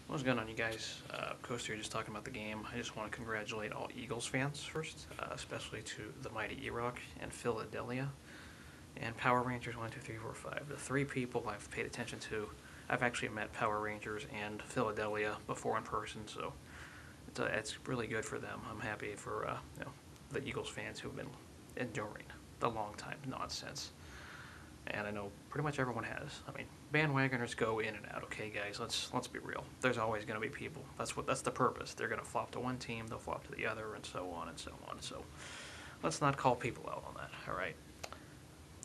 What's going on, you guys? Coast here, just talking about the game. I just want to congratulate all Eagles fans first, especially to the mighty E-Rock and Philadelphia and Power Rangers 1, 2, 3, 4, 5. The three people I've paid attention to. I've actually met Power Rangers and Philadelphia before in person, so it's really good for them. I'm happy for the Eagles fans who've been enduring the long time nonsense. And I know pretty much everyone has. I mean, bandwagoners go in and out. Okay, guys, let's be real. There's always going to be people. That's the purpose. They're going to flop to one team, they'll flop to the other, and so on and so on. So let's not call people out on that. All right.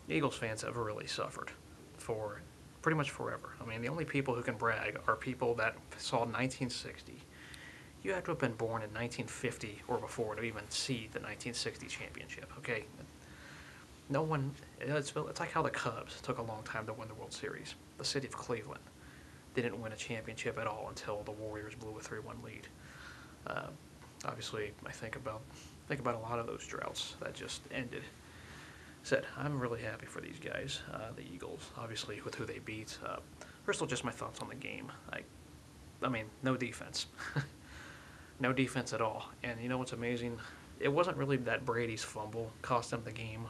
Eagles fans have really suffered for pretty much forever. I mean, the only people who can brag are people that saw 1960. You have to have been born in 1950 or before to even see the 1960 championship. Okay, no one. It's like how the Cubs took a long time to win the World Series. The city of Cleveland didn't win a championship at all until the Warriors blew a 3-1 lead. Uh, Obviously, I think about a lot of those droughts that just ended. Said I'm really happy for these guys, the Eagles. Obviously, with who they beat. First of all, just my thoughts on the game. I mean, no defense, no defense at all. And you know what's amazing? It wasn't really that Brady's fumble cost them the game.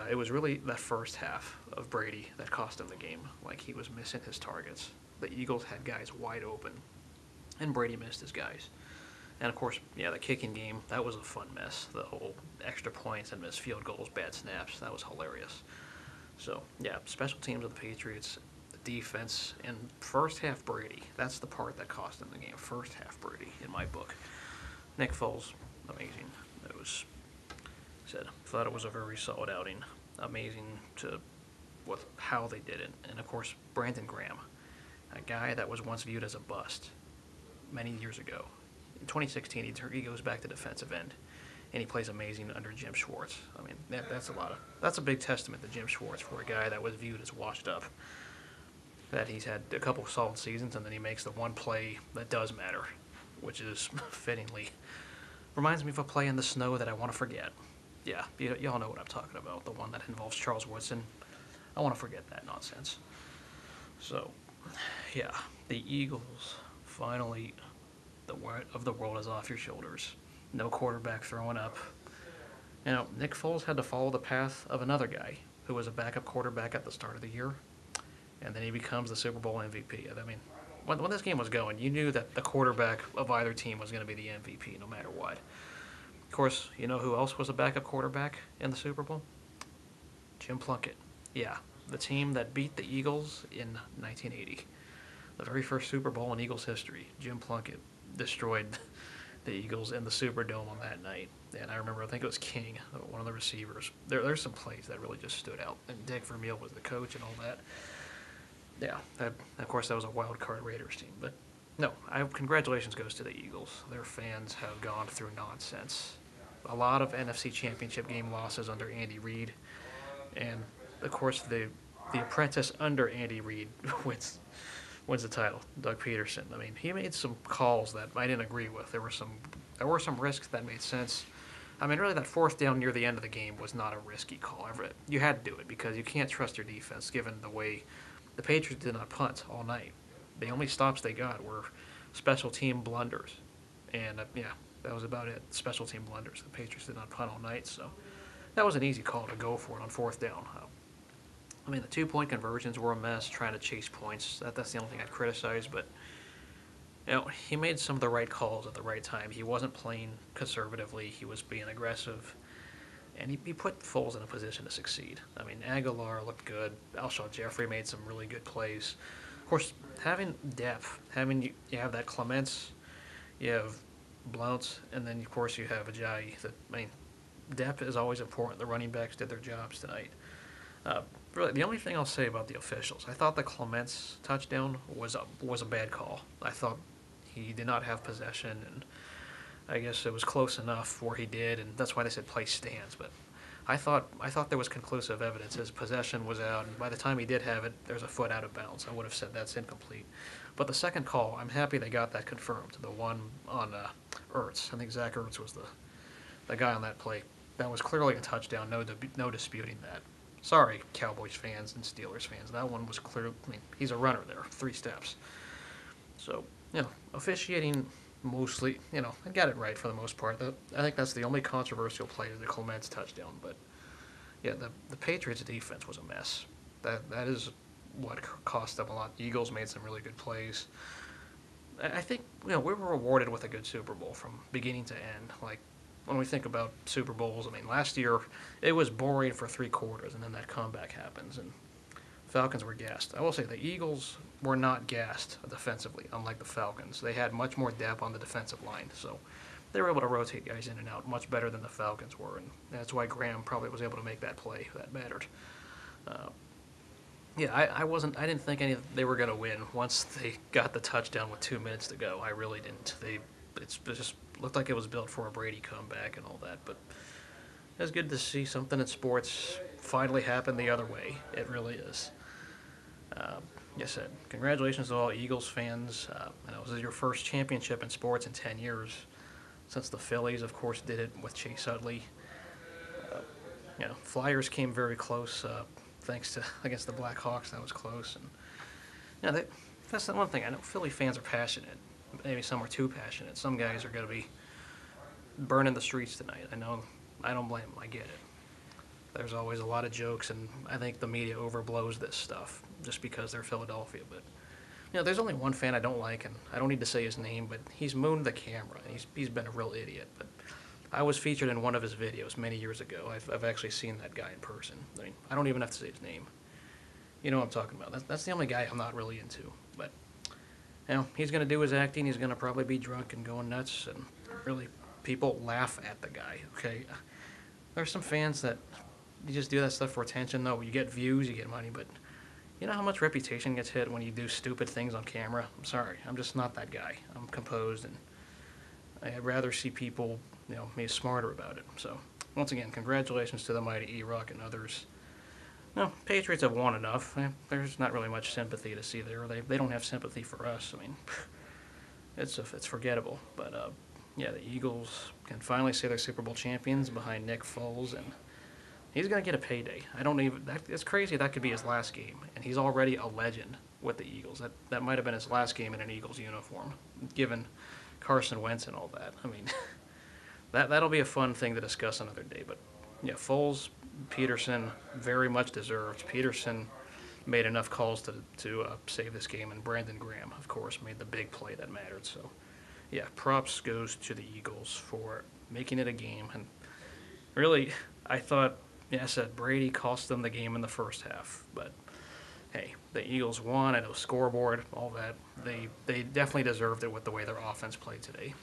It was really that first half of Brady that cost him the game. Like, he was missing his targets. The Eagles had guys wide open, and Brady missed his guys. And of course, yeah, the kicking game, that was a fun mess. The whole extra points and missed field goals, bad snaps, that was hilarious. So, yeah, special teams of the Patriots, the defense, and first half Brady. That's the part that cost them the game. First half Brady, in my book. Nick Foles, amazing. It was said. Thought it was a very solid outing. Amazing to how they did it. And of course, Brandon Graham, a guy that was once viewed as a bust many years ago. In 2016, he goes back to defensive end, and he plays amazing under Jim Schwartz. I mean, that's a big testament to Jim Schwartz for a guy that was viewed as washed up. That he's had a couple solid seasons, and then he makes the one play that does matter, which is fittingly reminds me of a play in the snow that I want to forget. Yeah, y'all know what I'm talking about. The one that involves Charles Woodson. I want to forget that nonsense. So, yeah, the Eagles finally, the weight of the world is off your shoulders. No quarterback throwing up. You know, Nick Foles had to follow the path of another guy who was a backup quarterback at the start of the year, and then he becomes the Super Bowl MVP. I mean, when this game was going, you knew that the quarterback of either team was going to be the MVP no matter what. Of course, you know who else was a backup quarterback in the Super Bowl? Jim Plunkett. Yeah, the team that beat the Eagles in 1980. The very first Super Bowl in Eagles history. Jim Plunkett destroyed the Eagles in the Superdome on that night. And I remember, I think it was King, one of the receivers. There's some plays that really just stood out. And Dick Vermeil was the coach and all that. Yeah, of course, that was a wild card Raiders team. But no, congratulations goes to the Eagles. Their fans have gone through nonsense. A lot of NFC Championship game losses under Andy Reid, and of course the apprentice under Andy Reid wins the title. Doug Peterson. I mean, he made some calls that I didn't agree with. There were some risks that made sense. I mean, really, that fourth down near the end of the game was not a risky call. You had to do it because you can't trust your defense given the way the Patriots did not punt all night. The only stops they got were special team blunders, and yeah, that was about it. Special team blunders. The Patriots did not punt all night, so that was an easy call to go for it on fourth down. I mean, the 2-point conversions were a mess, trying to chase points. That's the only thing I'd criticize, but you know, he made some of the right calls at the right time. He wasn't playing conservatively. He was being aggressive, and he put Foles in a position to succeed. I mean, Aguilar looked good. Alshon Jeffrey made some really good plays. Of course, having depth, you have that Clements, you have Blount, and then of course you have Ajayi. I mean, depth is always important. The running backs did their jobs tonight. Really, the only thing I'll say about the officials, I thought the Clements touchdown was a bad call. I thought he did not have possession, and I guess it was close enough where he did, and that's why they said play stands. But I thought there was conclusive evidence. His possession was out, and by the time he did have it, there's a foot out of bounds. I would have said that's incomplete. But the second call, I'm happy they got that confirmed. The one on Ertz. I think Zach Ertz was the guy on that play. That was clearly a touchdown. No disputing that. Sorry, Cowboys fans and Steelers fans. That one was clear. I mean, he's a runner there. 3 steps. So, officiating mostly, I got it right for the most part. I think that's the only controversial play is the Clement's touchdown. But yeah, the Patriots defense was a mess. That is what cost them a lot. The Eagles made some really good plays. I think we were rewarded with a good Super Bowl from beginning to end. Like when we think about Super Bowls, I mean, last year it was boring for 3 quarters, and then that comeback happens, and Falcons were gassed. I will say the Eagles were not gassed defensively, unlike the Falcons. They had much more depth on the defensive line, so they were able to rotate guys in and out much better than the Falcons were, and that's why Graham probably was able to make that play that mattered. Uh, yeah, I wasn't. I didn't think they were going to win once they got the touchdown with 2 minutes to go. I really didn't. It just looked like it was built for a Brady comeback and all that. But it's good to see something in sports finally happen the other way. It really is. Like I said, congratulations to all Eagles fans. I know this is your first championship in sports in 10 years, since the Phillies, of course, did it with Chase Utley. Flyers came very close, thanks to against the Blackhawks. That was close, and that's the one thing. I know Philly fans are passionate. Maybe some are too passionate. Some guys are going to be burning the streets tonight. I know. I don't blame them. I get it. There's always a lot of jokes, and I think the media overblows this stuff just because they're Philadelphia. But there's only one fan I don't like, and I don't need to say his name, but he's mooned the camera. He's been a real idiot. But I was featured in one of his videos many years ago. I've actually seen that guy in person. I mean, I don't even have to say his name. You know what I'm talking about. That's the only guy I'm not really into. But he's going to do his acting. He's going to probably be drunk and going nuts, and really, people laugh at the guy. Okay, there's some fans that you just do that stuff for attention. No, you get views, you get money, but you know how much reputation gets hit when you do stupid things on camera? I'm sorry, I'm just not that guy. I'm composed, and I'd rather see people, be smarter about it. So, once again, congratulations to the mighty E-Rock and others. No, Patriots have won enough. There's not really much sympathy to see there. They don't have sympathy for us. I mean, it's forgettable. But the Eagles can finally say they're Super Bowl champions behind Nick Foles, and he's going to get a payday. It's crazy that could be his last game, and he's already a legend with the Eagles. That might have been his last game in an Eagles uniform, given Carson Wentz and all that. I mean, that'll be a fun thing to discuss another day. But Foles, Peterson, very much deserved. Peterson made enough calls to save this game, and Brandon Graham, of course, made the big play that mattered. So, props goes to the Eagles for making it a game. And really, I thought, I said Brady cost them the game in the first half, but hey, the Eagles won. I know scoreboard, all that. They definitely deserved it with the way their offense played today.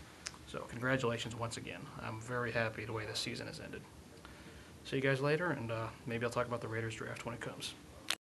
So congratulations once again. I'm very happy the way this season has ended. See you guys later, and maybe I'll talk about the Raiders draft when it comes.